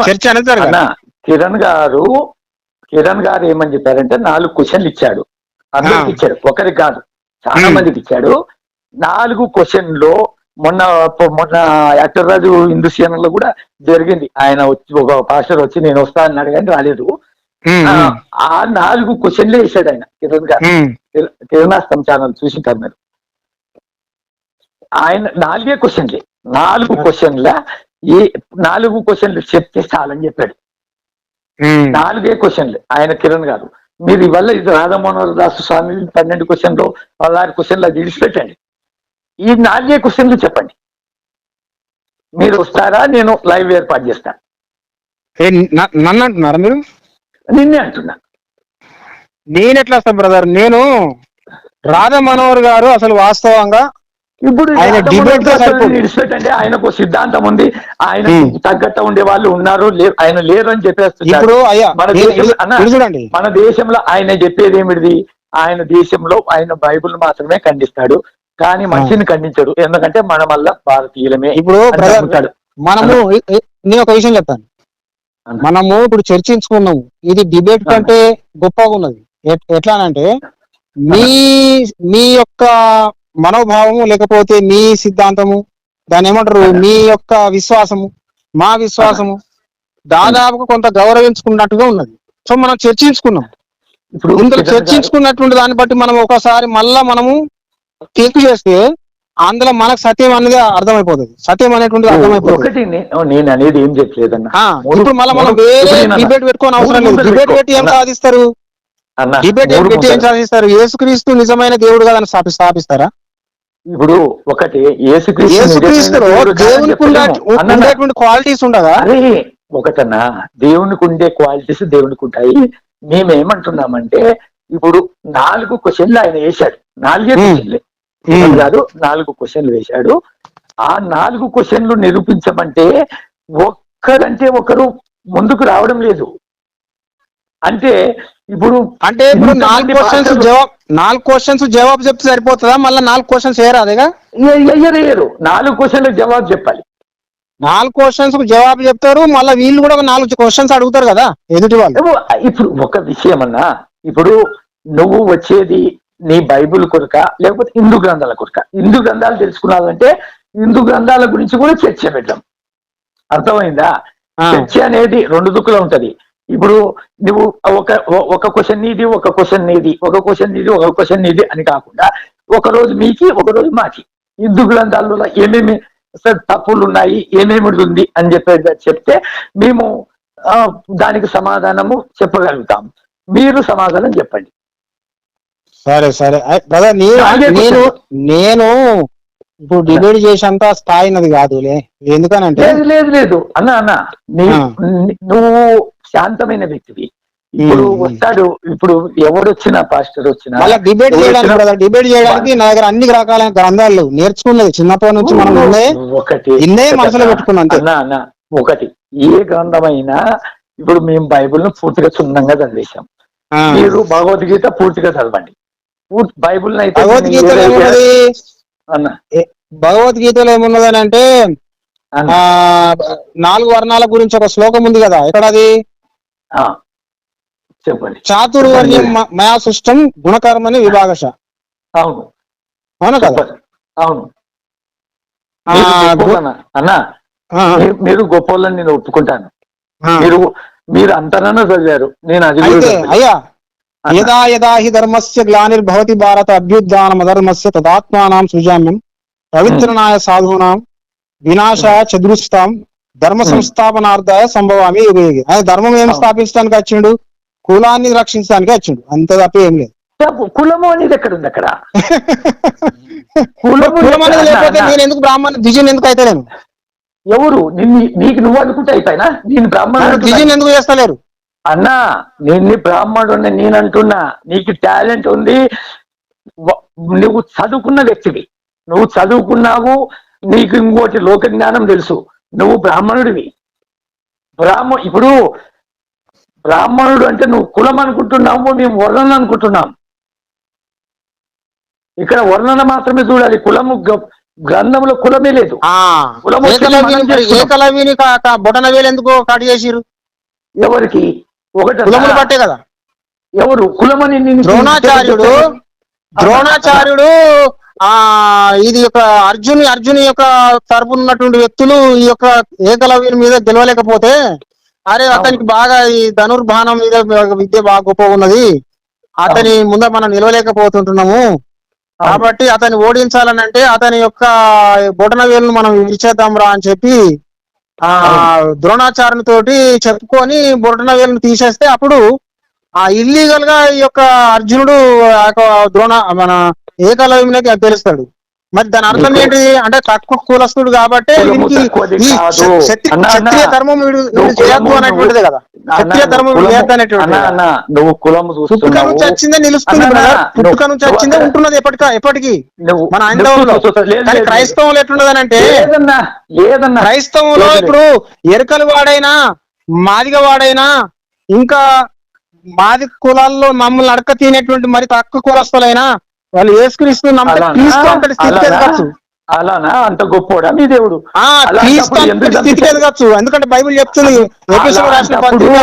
చర్చ అనేది అన్న కిరణ్ గారు ఏమని చెప్పారంటే 4 క్వశ్చన్లు ఇచ్చాడు, అందరికి ఇచ్చాడు, ఒకరికి కాదు చాలా మందికి ఇచ్చాడు. 4 క్వశ్చన్లో మొన్న యాక్టర్ రాజు హిందూ ఛానల్ లో కూడా జరిగింది. ఆయన వచ్చి ఒక పాస్టర్ వచ్చి నేను వస్తా అన్నాడు కానీ రాలేదు. ఆ 4 క్వశ్చన్లే వేసాడు ఆయన కిరణ్ గారు. కిరణాస్తం ఛానల్ చూసింటారు మీరు. ఆయన 4 క్వశ్చన్లే, 4 క్వశ్చన్ల ఈ 4 క్వశ్చన్లు చెప్తే చాలని చెప్పాడు. 4 క్వశ్చన్లు ఆయన కిరణ్ గారు. మీరు ఇవాళ ఇది రాధామోహన్ దాసు స్వామి 12 క్వశ్చన్లు 16 క్వశ్చన్లు అది విడిచిపెట్టండి, ఈ 4 క్వశ్చన్లు చెప్పండి. మీరు వస్తారా, నేను లైవ్ ఏర్పాటు చేస్తాను. నన్ను అంటున్నారా మీరు? నిన్నే అంటున్నా. నేను ఎట్లా వస్తాను బ్రదర్? నేను రాధా మనోహర్ గారు అసలు వాస్తవంగా ఇప్పుడు విడిచిపెట్టండి, ఆయనకు సిద్ధాంతం ఉంది, ఆయన తగ్గట్టు ఉండే వాళ్ళు ఉన్నారు, ఆయన లేరు అని చెప్పేస్తున్నారు. ఇప్పుడు మన దేశంలో ఆయన చెప్పేది ఏమిటిది? ఆయన దేశంలో ఆయన బైబుల్ మాత్రమే ఖండిస్తాడు, కానీ మనిషిని ఖండించడు. ఎందుకంటే మన వల్ల భారతీయులమే. ఇప్పుడు మనము నేను ఒక విషయం చెప్తాను. మనము ఇప్పుడు చర్చించుకున్నాము, ఇది డిబేట్ కంటే గొప్పగా ఉన్నది. ఎట్లానంటే మీ యొక్క మనోభావము, లేకపోతే మీ సిద్ధాంతము, దాన్ని ఏమంటారు, మీ యొక్క విశ్వాసము, మా విశ్వాసము దాదాపుగా కొంత గౌరవించుకున్నట్టుగా ఉన్నది. సో మనం చర్చించుకున్నాం. ఇప్పుడు ఇందులో చర్చించుకున్నటువంటి దాన్ని బట్టి మనం ఒకసారి మళ్ళా మనము క్లిక్ చేస్తే అందులో మనకు సత్యం అనేది అర్థమైపోతుంది. సత్యం అనేటువంటిది అర్థమైపోతుంది. నేను అనేది ఏం చెప్పలేదన్నా. ఇప్పుడు మళ్ళీ మనం వేరే డిబేట్ పెట్టుకోని అవసరం లేదు. డిబేట్ పెట్టి ఏం సాధిస్తారు? డిబేట్ పెట్టి ఏం సాధిస్తారు? యేసుక్రీస్తు నిజమైన దేవుడు కదా అని స్థాపిస్తారా? ఇప్పుడు ఒకటి యేసుక్రీస్తులో దేవునికి ఉండేటువంటి క్వాలిటీస్ ఉండగా, ఒకటన్నా దేవునికి ఉండే క్వాలిటీస్ దేవునికి ఉంటాయి. మేమేమంటున్నామంటే ఇప్పుడు 4 క్వశ్చన్లు ఆయన వేశాడు, 4 క్వశ్చన్లే కాదు, 4 క్వశ్చన్లు వేశాడు. ఆ 4 క్వశ్చన్లు నిరూపించమంటే ఒక్కరంటే ఒకరు ముందుకు రావడం లేదు. అంటే ఇప్పుడు 4 క్వశ్చన్స్ జవాబు చెప్తే సరిపోతుందా? మళ్ళీ 4 క్వశ్చన్స్ వేయరాదేగా? వేయరు, 4 క్వశ్చన్లకు జవాబు చెప్పాలి. 4 క్వశ్చన్స్ కు జవాబు చెప్తారు, మళ్ళీ వీళ్ళు కూడా 4 క్వశ్చన్స్ అడుగుతారు కదా ఎదుటి వాళ్ళు. ఇప్పుడు ఒక విషయం అన్నా, ఇప్పుడు నువ్వు వచ్చేది నీ బైబుల్ కొరక లేకపోతే హిందూ గ్రంథాల కొరక? హిందూ గ్రంథాలు తెలుసుకున్నావంటే హిందూ గ్రంథాల గురించి కూడా చర్చ పెట్టాం. అర్థమైందా? చర్చ అనేది 2 దిక్కులు ఉంటది. ఇప్పుడు నువ్వు ఒక క్వశ్చన్ నీది, ఒక క్వశ్చన్ నీది, ఒక క్వశ్చన్ నీది, ఒక క్వశ్చన్ నీది అని కాకుండా ఒక రోజు మీకి, ఒక రోజు మాకి, హిందూ గ్రంథాలలో ఏమేమి తప్పులు ఉన్నాయి, ఏమేమి ఉంది అని చెప్తే మేము దానికి సమాధానము చెప్పగలుగుతాం. మీరు సమాధానం చెప్పండి. సరే సరే బ్రదర్, నేను ఇప్పుడు డిబేట్ చేసేంత స్థాయి నది కాదులే. ఎందుకనంటే లేదు అన్న నువ్వు శాంతమైన వ్యక్తివి. ఇప్పుడు వస్తాడు, ఇప్పుడు ఎవడొచ్చినా పాస్టర్ వచ్చినా డిబేట్ చేయడానికి నా దగ్గర అన్ని రకాల గ్రంథాలు నేర్చుకున్నది చిన్నప్పటి నుంచి. మనం ఇన్నే మనసులో పెట్టుకున్నాం. అన్న ఒకటి, ఏ గ్రంథమైనా ఇప్పుడు మేము బైబుల్ ను పూర్తిగా క్షుణ్ణంగా చదివేశాం. మీరు భగవద్గీత పూర్తిగా చదవండి. బైబుల్ అయితే భగవద్గీతలో ఏమున్నది అన్న? భగవద్గీతలో ఏమున్నదని అంటే 4 వర్ణాల గురించి ఒక శ్లోకం ఉంది కదా, ఎక్కడది? చెప్పండి. చాతుర్వర్ణ్యం మయా సృష్టం గుణకర్మని విభాగశ. అవును కదా? అవును అన్నా, మీరు గొప్పవాళ్ళని నేను ఒప్పుకుంటాను. మీరు అంతనన్నా చదివారు, నేను అది అయ్యా. యదా యదా హి ధర్మస్య గ్లానిర్భవతి భారత అభ్యుత్థానమధర్మస్య తదాత్మానాం సృజామ్యం పవిత్రనాయ సాధూనాం వినాశాయ చతురుస్తాం ధర్మ సంస్థాపనార్థాయ సంభవామి యుగ యుగే. ఆయన ధర్మం ఏం స్థాపించడానికి వచ్చిండు? కులాన్ని రక్షించడానికి వచ్చిండు, అంతే తప్ప ఏం లేదు. కులము అనేది ఎక్కడ ఉంది? అక్కడ కులం అనేది లేకపోతే నేను ఎందుకు బ్రాహ్మణ ద్విజన్ ఎందుకు అయితే లేను? ఎవరు నీకు నువ్వు అనుకుంటే అయిపోయినా నేను బ్రాహ్మణుడు ద్విజన్ ఎందుకు చేస్తలేరు? అన్నా నేను బ్రాహ్మణుడు నేను అంటున్నా. నీకు టాలెంట్ ఉంది, నువ్వు చదువుకున్న వ్యక్తివి, నువ్వు చదువుకున్నావు, నీకు ఇంకోటి లోక జ్ఞానం తెలుసు, నువ్వు బ్రాహ్మణుడివి. ఇప్పుడు బ్రాహ్మణుడు అంటే నువ్వు కులం అనుకుంటున్నావు, మేము వర్ణన అనుకుంటున్నాం. ఇక్కడ వర్ణన మాత్రమే చూడాలి. కులము గ్రంథంలో కులమే లేదు. ఏకలవ్యుని బొటన వేలు ఎందుకు కట్ చేసిరు? ఎవరికి? ఒకటి కులములు బట్టే కదా. ఎవరు కులమని? ద్రోణాచార్యుడు ఇది యొక్క అర్జుని యొక్క తరపున ఉన్నటువంటి వ్యక్తులు ఈ యొక్క ఏకలవ్యుని మీద గెలవలేకపోతే, అరే అతనికి బాగా ఈ ధనుర్బాణం మీద విద్య బాగా గొప్ప ఉన్నది, అతని ముందు మనం నిలవలేకపోతుంటున్నాము, కాబట్టి అతన్ని ఓడించాలని అంటే అతని యొక్క బొటన వేలును మనం విరిచేద్దాం రా అని చెప్పి ద్రోణాచార్యుని తోటి చెప్పుకొని బొటన వేలును తీసేస్తే, అప్పుడు ఇల్లీగల్ గా ఈ యొక్క అర్జునుడు మన ఏకలవ్యునికి తెలుస్తాడు. మరి దాని అర్థం ఏంటి అంటే తక్కువ కులస్తుడు కాబట్టి క్షత్రియ ధర్మం చేయద్దు అనేటువంటిదే కదా. క్షత్రియ ధర్మం చేయద్దు అనేటువంటిది పుట్టుక నుంచి వచ్చిందే నిలుస్తుంది, పుట్టుక నుంచి వచ్చిందే ఉంటున్నది ఎప్పటికీ మన హైందవంలో. కానీ క్రైస్తవంలో ఎట్లున్నది అంటే, క్రైస్తవంలో ఇప్పుడు ఎరుకలు వాడైనా మాదిగ వాడైనా ఇంకా మాది కులాల్లో మమ్మల్ని అడక తినేటువంటి మరి తక్కువ కులస్తులైనా వాళ్ళు యేసుక్రీస్తు స్థితి అలానా? అంత గొప్పోడా మీ దేవుడు? స్థితి ఎదగచ్చు. ఎందుకంటే బైబిల్ చెప్తుంది, ఎఫెసీయులకు రాసిన పత్రిక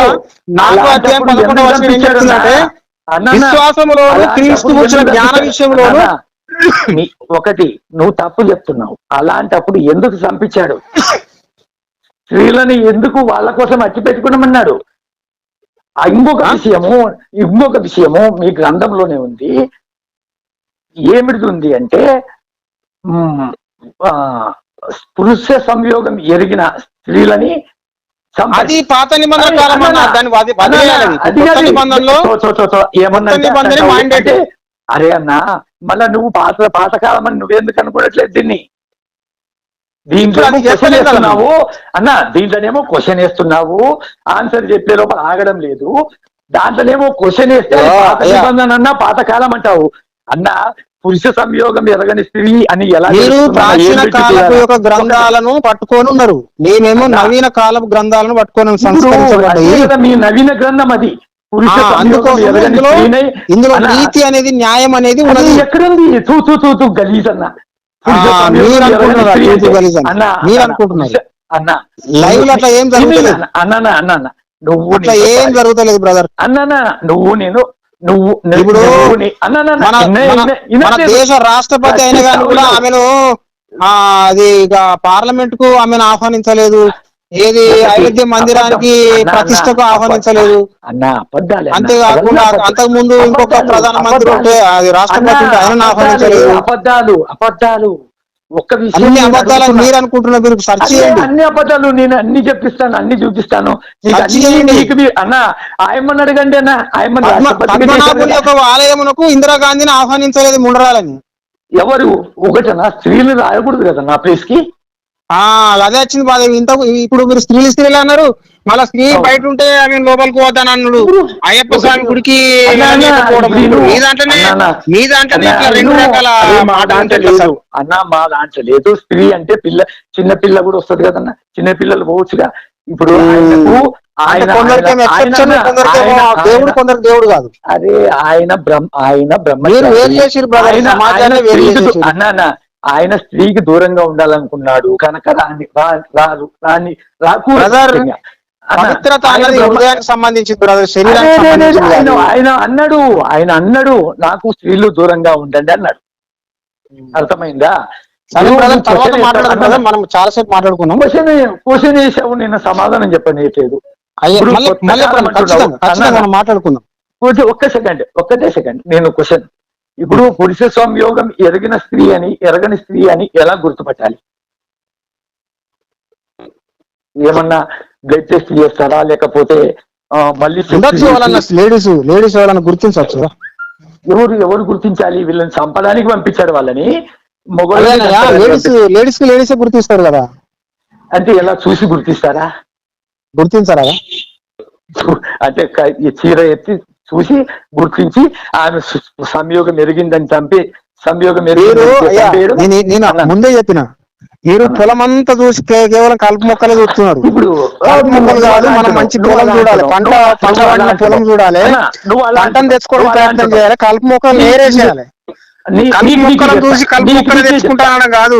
4వ అధ్యాయం 11వ వచనం ఏం చెప్తుందంటే, విశ్వాసములోను క్రీస్తు గురించిన జ్ఞాన విషయంలోను. ఒకటి నువ్వు తప్పు చెప్తున్నావు. అలాంటప్పుడు ఎందుకు చంపించాడు? స్త్రీలని ఎందుకు వాళ్ళ కోసం అట్టి పెట్టుకున్నామన్నాడు? ఇంకొక విషయము మీ గ్రంథంలోనే ఉంది. ఏమిటి ఉంది అంటే, పురుష సంయోగం ఎరిగిన స్త్రీలని అది పాత నిబంధన కాలం ఏమన్నా? అరే అన్నా, మళ్ళా నువ్వు పాతకాలం అని నువ్వెందుకు అనుకోవట్లేదు దీన్ని? దీంట్లోనేమో క్వశ్చన్ వేస్తున్నావు, ఆన్సర్ చెప్పే లోపల ఆగడం లేదు. దాంట్లోనేమో క్వశ్చన్ వేస్తే పాత నిబంధన అన్నా పాతకాలం అంటావు. అన్నా పురుష సంయోగం ఎరగని స్త్రీ అని ఎలా? మీరు ప్రాచీన కాలపు యొక్క గ్రంథాలను పట్టుకొని ఉన్నారు, నేనేమో నవీన కాలపు గ్రంథాలను పట్టుకొని మీ నవీన గ్రంథం అది. ఇందులో నీతి అనేది న్యాయం అనేది ఉన్నది. ఎక్కడుంది? తూ గలీజ్ అన్న. మీరు అనుకుంటున్నారు అన్న, లైవ్ లో అట్లా ఏం జరుగుతలేదు అన్న. నువ్వు అట్లా ఏం జరుగుతలేదు బ్రదర్. అన్న నువ్వు ఇప్పుడు మన దేశ రాష్ట్రపతి అయిన కానీ కూడా ఆమెను అది ఇక పార్లమెంట్ కు ఆమెను ఆహ్వానించలేదు, ఏది అయోధ్య మందిరానికి ప్రతిష్టకు ఆహ్వానించలేదు. అంతేకాకుండా అంతకు ముందు ఇంకొక ప్రధానమంత్రి ఉంటే అది రాష్ట్రపతి ఉంటే ఆయన ఆహ్వానించలేదు. అబద్ధాలు ఒక్క అన్ని అబద్ధాలను మీరు అనుకుంటున్నారు. మీరు సెర్చ్ చేయండి, అన్ని అబద్ధాలు నేను అన్ని చెప్పిస్తాను, అన్ని చూపిస్తాను. అన్న ఆయమ్మని అడగండి అన్న. పద్మనాభుని యొక్క ఆలయమునకు ఇందిరాగాంధీని ఆహ్వానించలేదు ముండరాలని. ఎవరు? ఒకటనా? స్త్రీలు రాయకూడదు కదా నా ప్లేస్ కి. అదే వచ్చింది బాధ. ఇంత ఇప్పుడు మీరు స్త్రీలు అన్నారు, మళ్ళా స్త్రీ బయట ఉంటే ఆమె లోపలికి పోతాను అన్నాడు. అయ్యప్ప స్వామి గుడికి మీ దాంట్లోనే రెండు రకాల అన్న. మా దాంట్లో లేదు. స్త్రీ అంటే చిన్న పిల్ల కూడా వస్తుంది కదన్న, చిన్న పిల్లలు పోవచ్చుగా. ఇప్పుడు దేవుడు కొందరు దేవుడు కాదు. అదే ఆయన బ్రహ్మ. అన్న ఆయన స్త్రీకి దూరంగా ఉండాలనుకున్నాడు కనుక ఆయన అన్నాడు నాకు స్త్రీలు దూరంగా ఉండండి అన్నాడు. అర్థమైందా? మనం చాలాసేపు మాట్లాడుకున్నాం. క్వశ్చన్ చేసావు, నేను సమాధానం చెప్పలేదు. మాట్లాడుకుందాం. ఒక్కటే సెకండ్. నేను క్వశ్చన్, ఇప్పుడు పురుష సంయోగం ఎరగని స్త్రీ అని ఎలా గుర్తుపట్టాలి? ఏమన్నా బ్లడ్ టెస్ట్ చేస్తారా? లేకపోతే మళ్ళీ లేడీస్ వాళ్ళని గుర్తించవచ్చు. ఎవరు గుర్తించాలి? వీళ్ళని చంపడానికి పంపించాడు వాళ్ళని. లేడీస్ గుర్తిస్తారు కదా. అంటే ఎలా చూసి గుర్తిస్తారా? గుర్తించారా? అంటే చీర ఎత్తి చూసి గుర్తించి ఆమె సంయోగం ఎరిగిందని చంపి సంయోగం ముందే చెప్పిన, మీరు పొలం అంతా చూసి కేవలం కలుపు మొక్కలే చూస్తున్నారు. ఇప్పుడు కలుపు మొక్కలు కాదు, మనం మంచి పొలం చూడాలి, పంట పండిన పొలం చూడాలి, పంటను తెచ్చుకోవడం ప్రయత్నం చేయాలి, కలుపు మొక్కలు నేరేసేయాలి. కలుపు మొక్కలను చూసి కలుపు మొక్కలు తెచ్చుకుంటానడం కాదు,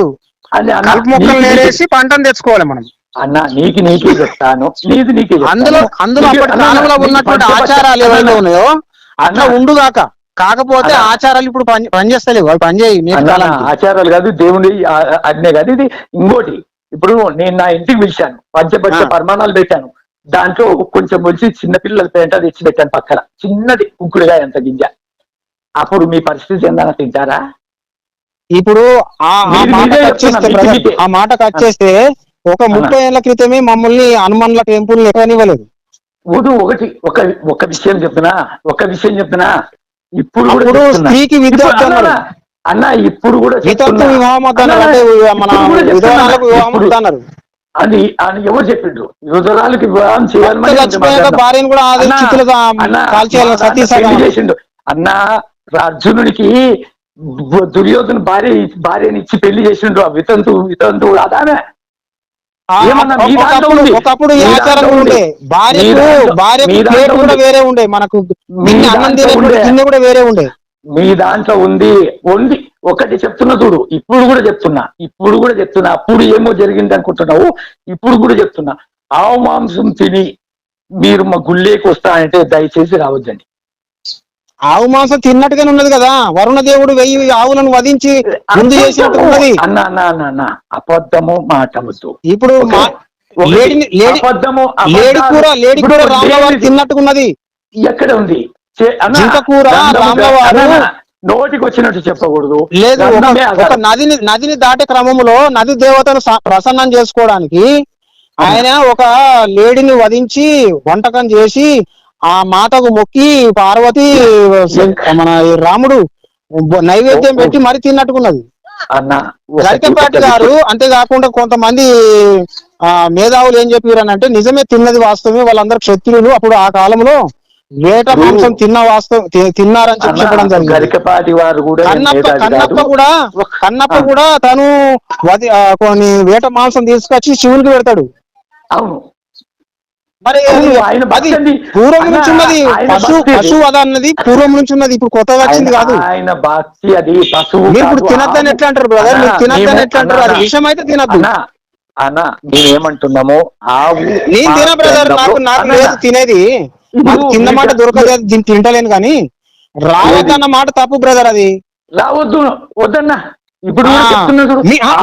కలుపు మొక్కలు నేరేసి పంటను తెచ్చుకోవాలి మనం. అన్న నీకే చెప్తాను, నీకే అందులో అప్పటి కాలంలో ఉన్నటువంటి ఆచారాలు ఏవైతే ఉన్నాయో అట్లా ఉండుగాక. కాకపోతే ఆచారాలు ఇప్పుడు పనిచేస్తలేవు, అవి పనిచేయి. ఆచారాలు కాదు, దేవుడి ఆజ్ఞ కాదు. ఇది ఇంకోటి, ఇప్పుడు నేను నా ఇంటికి పిలిచాను, పంచపంచ పరిమాణాలు పెట్టాను, దాంట్లో కొంచెం వచ్చి చిన్నపిల్లల పేంట తెచ్చి పెట్టాను పక్కన, చిన్నది కుంకుడుగా ఎంత గింజ. అప్పుడు మీ పరిస్థితి ఏందన్నా తింటారా? ఇప్పుడు ఆ మాటకు వచ్చేస్తే ఒక 30 ఏళ్ల క్రితమే మమ్మల్ని హనుమన్ల టెంపుల్ ఎక్కనివ్వలేదు. ఒక విషయం చెప్తున్నా, ఇప్పుడు కూడా స్త్రీకి విద్య అన్న, ఇప్పుడు కూడా అది ఎవరు చెప్పిండ్రు? యువతరాలకు వివాహం చేయాలని భార్యను కూడా చేసిండు అన్న. అర్జునుడికి దుర్యోధను భార్యని ఇచ్చి పెళ్లి చేసిండ్రు. వితంతు అదానే. ఒకప్పుడు ఆచారం ఉండే, భార్య కూడా వేరే ఉండే, మనకు గిన్నె కూడా వేరే ఉండే. మీ దాంట్లో ఉంది. ఒకటి చెప్తున్నా చూడు, ఇప్పుడు కూడా చెప్తున్నా. అప్పుడు ఏమో జరిగింది అనుకుంటున్నావు, ఇప్పుడు కూడా చెప్తున్నా. ఆవు మాంసం తిని మీరు మా గుళ్ళేకి వస్తానంటే దయచేసి రావద్దండి. ఆవు మాంసం తిన్నట్టుగానే ఉన్నది కదా, వరుణ దేవుడు 1000 ఆవులను వధించి ముందు చేసినట్టు ఉన్నది. అన్న అబద్ధము మాటవద్దు. ఇప్పుడు లేడి కూర రామవారు తిన్నట్టున్నది. ఎక్కడ ఉంది కూర? రామవారు నోటికి వచ్చినట్టు చెప్పకూడదు. లేదు, ఒక నదిని దాటే క్రమంలో నది దేవతను ప్రసన్నం చేసుకోవడానికి ఆయన ఒక లేడిని వధించి వంటకం చేసి ఆ మాతకు మొక్కి పార్వతి మన రాముడు నైవేద్యం పెట్టి మరి తిన్నట్టుకున్నది గరికపాటి గారు. అంతేకాకుండా కొంతమంది మేధావులు ఏం చెప్పారనంటే నిజమే, తిన్నది వాస్తవమే, వాళ్ళందరూ క్షత్రియులు, అప్పుడు ఆ కాలంలో వేట మాంసం తిన్నారని చెప్పడం జరిగింది. గరికపాటి వారు కూడా కన్నప్ప కూడా తను కొన్ని వేట మాంసం తీసుకొచ్చి శివునికి పెడతాడు. అవును, మరి పూర్వం నుంచి ఉన్నది, పశువు అద అన్నది పూర్వం నుంచి ఉన్నది, ఇప్పుడు కొత్తగా వచ్చింది కాదు. ఆయన భక్తి అది పశువు. మీరు ఇప్పుడు తినద్దని ఎట్లా అంటారు బ్రదర్? మీరు తినద్దని ఎట్లా అంటారు? అది విషయం అయితే తినద్దు అన్న. మేమేమంటున్నాము, ఆవు నేను తిన బ్రదర్, నాకు లేదు తినేది, కింద మాట దొరకదు, దీన్ని తింటలేను. కానీ రావద్దన్న మాట తప్పు బ్రదర్. అది వద్దన్న. ఇప్పుడు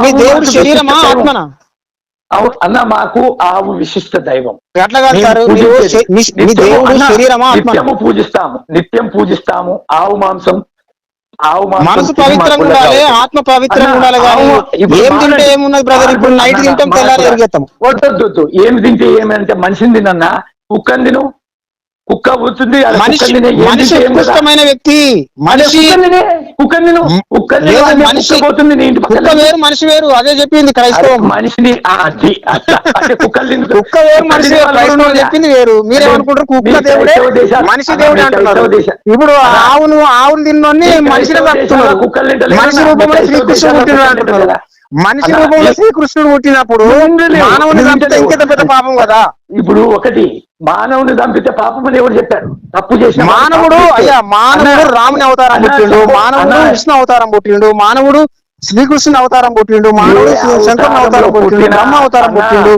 మీ దేవుడు శరీరమా ఆత్మనా? అన్న, మాకు ఆవు విశిష్ట దైవం. ఎట్లా కాదు, నిత్యం పూజిస్తాము. ఆవు మాంసం మనసు పవిత్రంగా ఉండాలి, ఆత్మ పవిత్రంగా ఉండాలి. కానీ ఏం తింటే ఏమున్నది బ్రదర్? ఇప్పుడు నైట్ తింటాం, తెల్లారి ఎరిగేస్తాం. వద్దొద్దు. ఏమి తింటే ఏమంటే మనిషిని తినన్నా, కుక్కని తిను. కుక్క కూర్చుంది. మనిషి ఉత్కృష్టమైన వ్యక్తి. కుక్క వేరు, మనిషి వేరు. అదే చెప్పింది క్రైస్తవం. మనిషిని కుక్క వేరు, మనిషి వేరు. క్రైస్తవం చెప్పింది వేరు. మీరేమనుకుంటారు? కుక్క దేవుడే, మనిషి దేవుడే అంటున్నారు. ఇప్పుడు ఆవును తిన్నోన్ని మనిషిని కట్టుతున్నారు. మనిషి రూపంలో శ్రీకృష్ణుడు పుట్టినాడు అంటున్నారు. మనిషి రూపంలో శ్రీకృష్ణుడు పుట్టినప్పుడు మానవుని చంపితే ఇంకెంత పెద్ద పాపం కదా. ఇప్పుడు ఒకటి, మానవుని చంపితే పాపం అని ఎవరు చెప్పారు? తప్పు చేసిన మానవుడు మానవుడు రాముని అవతారం పుట్టిండు, మానవుడు విష్ణు అవతారం పుట్టిండు, మానవుడు శ్రీకృష్ణుని అవతారం పుట్టిండు, మానవుడు శంకరుని అవతారం పుట్టిండు, బ్రహ్మ అవతారం పుట్టిండు.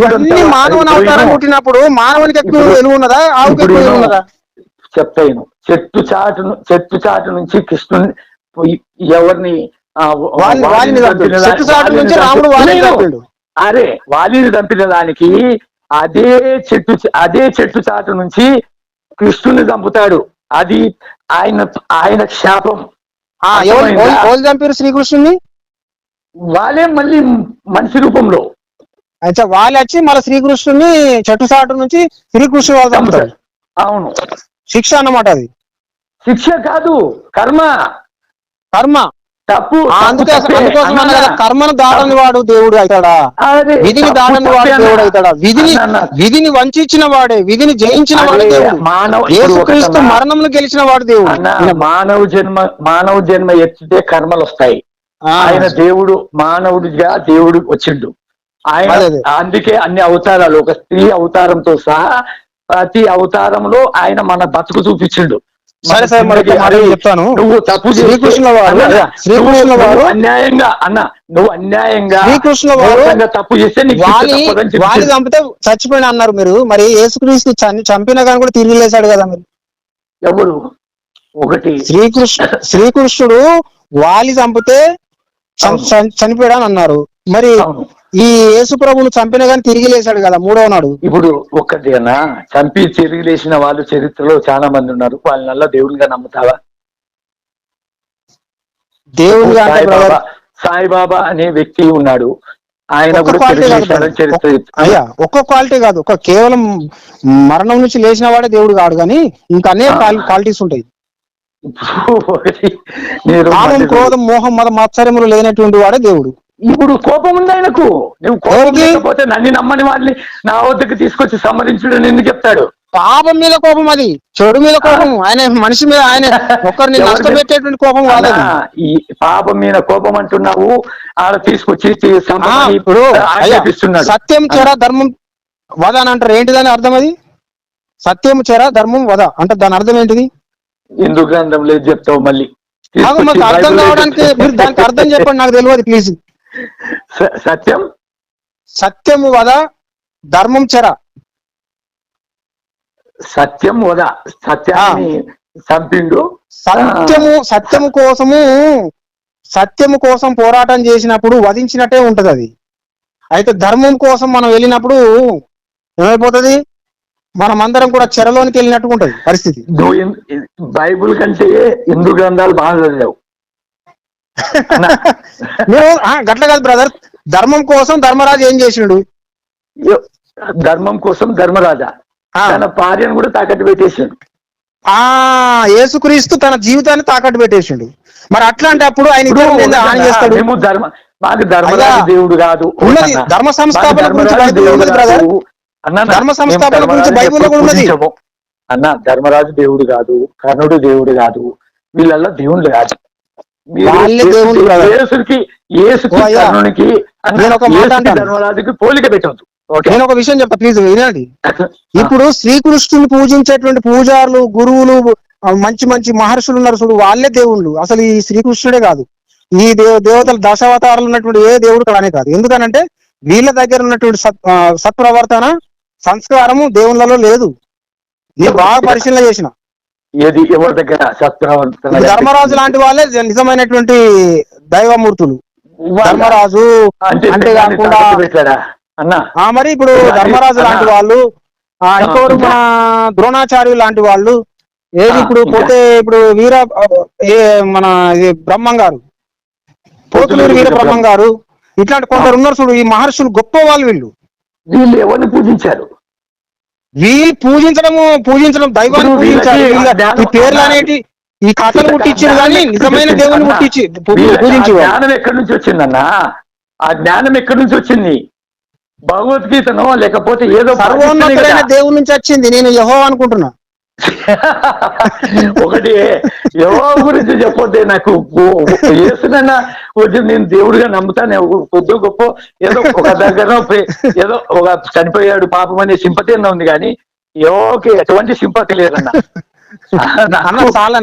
ఇవన్నీ మానవుని అవతారం పుట్టినప్పుడు మానవునికి ఎక్కువ వెలుగు ఉన్నదా, ఆవుకి ఎక్కువ వెలుగు ఉన్నదా? చెప్తాను. చెట్టు చాటు నుంచి కృష్ణుని ఎవరిని అరే వాలిని చంపిన దానికి అదే చెట్టు చాటు నుంచి కృష్ణుని చంపుతాడు. అది ఆయన శాపం. చంపారు శ్రీకృష్ణుని. వాళ్ళే మళ్ళీ మనిషి రూపంలో అయితే వాళ్ళు వచ్చి మళ్ళీ శ్రీకృష్ణుని చెట్టు చాటు నుంచి శ్రీకృష్ణుడు వాళ్ళు చంపుతాడు. అవును, శిక్ష అన్నమాట. అది శిక్ష కాదు, కర్మ. తప్పు. అందుకోసం కర్మను దాటని వాడు దేవుడు అవుతాడా? విధిని దాటని వాడు దేవుడు అవుతాడా? విధిని వంచిన వాడే, విధిని జయించిన వాడే దేవుడు. యేసుక్రీస్తు మరణమును గెలిచిన వాడు దేవుడు. మానవ జన్మ ఎత్తితే కర్మలు వస్తాయి. ఆయన దేవుడు, మానవుడిగా దేవుడు వచ్చిండు. ఆయన అందుకే అన్ని అవతారాలు, ఒక స్త్రీ అవతారంతో సహా ప్రతి అవతారంలో ఆయన మన బతుకు చూపించిండు. సరే సరే మరి చెప్తాను. నువ్వు తప్పు శ్రీకృష్ణ వారు అన్యాయంగా అన్న, నువ్వు అన్యాయంగా శ్రీకృష్ణ వారు తప్పు చేస్తే వాలి చంపితే చచ్చిపోయిన అన్నారు మీరు. మరి యేసుక్రీస్తు చంపినా కానీ కూడా తిరిగి లేచాడు కదా మీరు. ఎవరు? ఒకటి శ్రీకృష్ణుడు వాలి చంపితే చనిపోయాడు అని అన్నారు. మరి ఈ యేసు ప్రభువును చంపినా కానీ తిరిగి లేచాడు కదా మూడవ నాడు. ఇప్పుడు ఒక్కటి అన్నా, చంపి తిరిగి లేచిన వాళ్ళు చరిత్రలో చాలా మంది ఉన్నారు. వాళ్ళనల్లా దేవుడిగా నమ్ముతావా? దేవుడిగా సాయిబాబా అనే వ్యక్తి ఉన్నాడు, ఆయన అయ్యా ఒక్క క్వాలిటీ కాదు, ఒక కేవలం మరణం నుంచి లేచిన వాడే దేవుడు కాడు, కానీ ఇంకా అనేక క్వాలిటీస్ ఉంటాయి. కామం, క్రోధం, మోహం, మదం, ఆశ్చర్యములు లేనటువంటి వాడే దేవుడు. ఇప్పుడు కోపం ఉంది ఆయనకు. నువ్వు కోపం లేకపోతే నన్ను నమ్మని వాళ్ళని నా వద్దకు తీసుకొచ్చి సంహరించుడని ఎందుకు చెప్తాడు? పాపం మీద కోపం, అది చెడు మీద కోపం. ఆయన మనిషి మీద, ఆయన ఒకరిని నష్టపెట్టేటువంటి కోపం కాదు. ఈ పాపం మీద కోపం అంటున్నావు, ఆడ తీసుకొచ్చి ఇప్పుడు సత్యం చెర ధర్మం వద అని అంటారు. ఏంటిదని అర్థం? అది సత్యం చెర ధర్మం వద అంటే దాని అర్థం ఏంటిది? హిందూ గ్రంథం లేదు చెప్తావు మళ్ళీ. మాకు అర్థం కావడానికి మీరు దానికి అర్థం చెప్పండి, నాకు తెలియదు ప్లీజ్. సత్యము వద ధర్మం చెర. సత్యం వద, సత్యాన్ని చంపిండు. సత్యము కోసం పోరాటం చేసినప్పుడు వధించినట్టే ఉంటది అది. అయితే ధర్మం కోసం మనం వెళ్ళినప్పుడు ఏమైపోతుంది? మనమందరం కూడా చెరలోనికి వెళ్ళినట్టు ఉంటది పరిస్థితి. బైబుల్ కంటే హిందూ గ్రంథాలు బాగా చదివావు. గట్ల కాదు బ్రదర్. ధర్మం కోసం ధర్మరాజు ఏం చేసిండు? ధర్మం కోసం ధర్మరాజా తన భార్యను కూడా తాకట్టు పెట్టేసిండు. యేసుక్రీస్తు తన జీవితాన్ని తాకట్టు పెట్టేసిండు. మరి అట్లాంటి అప్పుడు ఆయన హాని చేస్తాడు. మాకు ధర్మరాజు దేవుడు కాదు ఉన్నది. ధర్మ సంస్థాపన గురించి బైబిల్ ఉన్నది బ్రదర్. ధర్మ సంస్థాపన గురించి బైబిల్లో కూడా ఉన్నది అన్న. ధర్మరాజు దేవుడు కాదు, కర్ణుడు దేవుడు కాదు, వీళ్ళల్లో దేవుళ్ళు కాదు. ధర్మరాజుకి పోలిక పెట్టవద్దు. నేను ఒక విషయం చెప్తా ప్లీజ్ వినండి. ఇప్పుడు శ్రీకృష్ణుని పూజించేటువంటి పూజారులు, గురువులు, మంచి మంచి మహర్షులు ఉన్నారు చూడు, వాళ్ళే దేవుళ్ళు. అసలు ఈ శ్రీకృష్ణుడే కాదు. ఈ దేవతలు దశావతారాలు ఉన్నటువంటి ఏ దేవుడు కానే కాదు. ఎందుకనంటే వీళ్ళ దగ్గర ఉన్నటువంటి సత్ప్రవర్తన, సంస్కారము దేవుళ్ళలో లేదు. నేను బాగా పరిశీలన చేసిన. ఎవరి దగ్గర సత్ప్రవర్తన? ధర్మరాజు లాంటి వాళ్ళే నిజమైనటువంటి దైవమూర్తులు. ధర్మరాజు అంటే కాకుండా మరి ఇప్పుడు ధర్మరాజు లాంటి వాళ్ళు, ఇంకోరు మన ద్రోణాచార్యులు లాంటి వాళ్ళు, ఏది ఇప్పుడు పోతే ఇప్పుడు మన బ్రహ్మం గారు, పోతులూరు వీర బ్రహ్మం గారు, ఇట్లాంటి కొందరు ఉన్నారు చూడు. ఈ మహర్షులు గొప్ప వాళ్ళు. వీళ్ళు ఎవరిని పూజించారు? వీళ్ళు పూజించడం దైవాన్ని పూజించారు. ఈ పేర్లు అనేటి ఈ కథలు పుట్టించారు, కానీ నిజమైన దేవుని పూజించి. జ్ఞానం ఎక్కడి నుంచి వచ్చిందన్నా? ఆ జ్ఞానం ఎక్కడి నుంచి వచ్చింది? భగవద్గీతనో లేకపోతే ఏదో సర్వోన్నతుడైన దేవుడి నుంచి వచ్చింది. నేను యెహోవా అనుకుంటున్నా. ఒకటి యెహోవా గురించి చెప్పొద్దే నాకు. యేసునన్నా కొంచెం నేను దేవుడిగా నమ్ముతాను, కొద్ది గొప్ప ఏదో ఒక దగ్గర ఏదో ఒక చనిపోయాడు పాపం అనే సింపతి ఉంది, కానీ యెహోవాకి ఎటువంటి సింపతి లేదన్నా. చాలా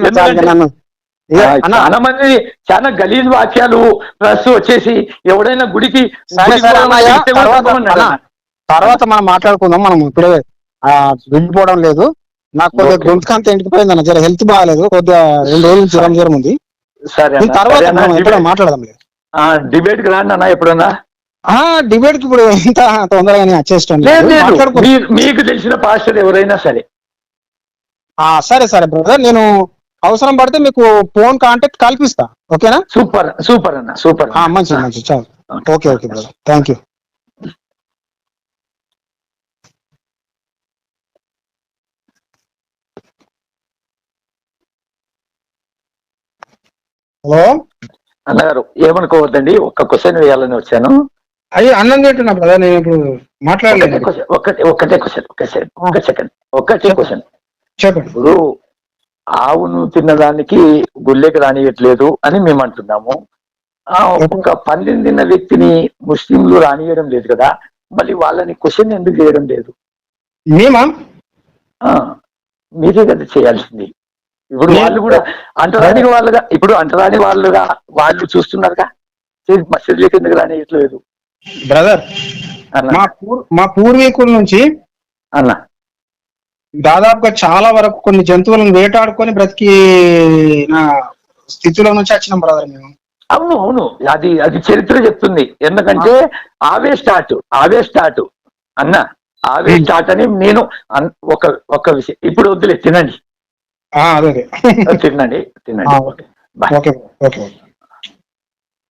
మంది చాలా గలీజ్ వాక్యాలు ప్లస్ వచ్చేసి ఎవడైనా గుడికి తర్వాత మనం మాట్లాడుకుందాం. మనం ఇప్పుడే వెళ్ళిపోవడం లేదు. నాకు కొద్దిగా గొంతుకంత ఇంటికిపోయింది అన్న, జర హెల్త్ బాగాలేదు, కొద్దిగా 2 రోజులు జ్వరం ఉంది. తర్వాత మనం ఎప్పుడైనా మాట్లాడదాం. డిబేట్ కి రాండి అన్న ఎప్పుడన్నా. డిబేట్ కి ఇప్పుడు ఇంత తొందరగానే వచ్చేస్తాం. మీకు తెలిసిన పాస్టర్ ఎవరైనా సరే. సరే సరే బ్రదర్, నేను అవసరం పడితే మీకు ఫోన్ కాంటాక్ట్ కల్పిస్తా. ఓకేనా? సూపర్ సూపర్ అన్న, సూపర్. మంచి చాలు. Okay okay brother, thank you. Hello అన్నగారు, ఏమనుకోవద్దండి, ఒక్క క్వశ్చన్ వేయాలని వచ్చాను. అయ్యి అన్నం తింటున్నా బ్రదర్, నేను ఇప్పుడు మాట్లాడలేదు. ఒకటే క్వశ్చన్ చెప్పండి. ఇప్పుడు ఆవును తిన్నదానికి గుళ్ళెకి రానియట్లేదు అని మేము అంటున్నాము. ఒక పందిని తిన్న వ్యక్తిని ముస్లింలు రానియడం లేదు కదా, మళ్ళీ వాళ్ళని క్వశ్చన్ ఎందుకు చేయడం లేదు? మేమా? మీరే కదా చేయాల్సింది. ఇప్పుడు వాళ్ళు కూడా అంటరాని వాళ్ళుగా, ఇప్పుడు అంటరాని వాళ్ళుగా వాళ్ళు చూస్తున్నారుగా, మసీదులకి ఎందుకు రానియట్లేదు బ్రదర్. మా పూర్వీకుల నుంచి అన్న దాదాపుగా చాలా వరకు కొన్ని జంతువులను వేటాడుకొని బ్రతికిన స్థితిలో నుంచి వచ్చినాం బ్రదర్ మేము. అవును అవును, అది చరిత్ర చెప్తుంది. ఎందుకంటే అవే స్టార్ట్ అన్న, అవే స్టార్ట్ అని నేను ఒక విషయం ఇప్పుడు వద్దులే, తినండి. అదే తినండి. Okay okay.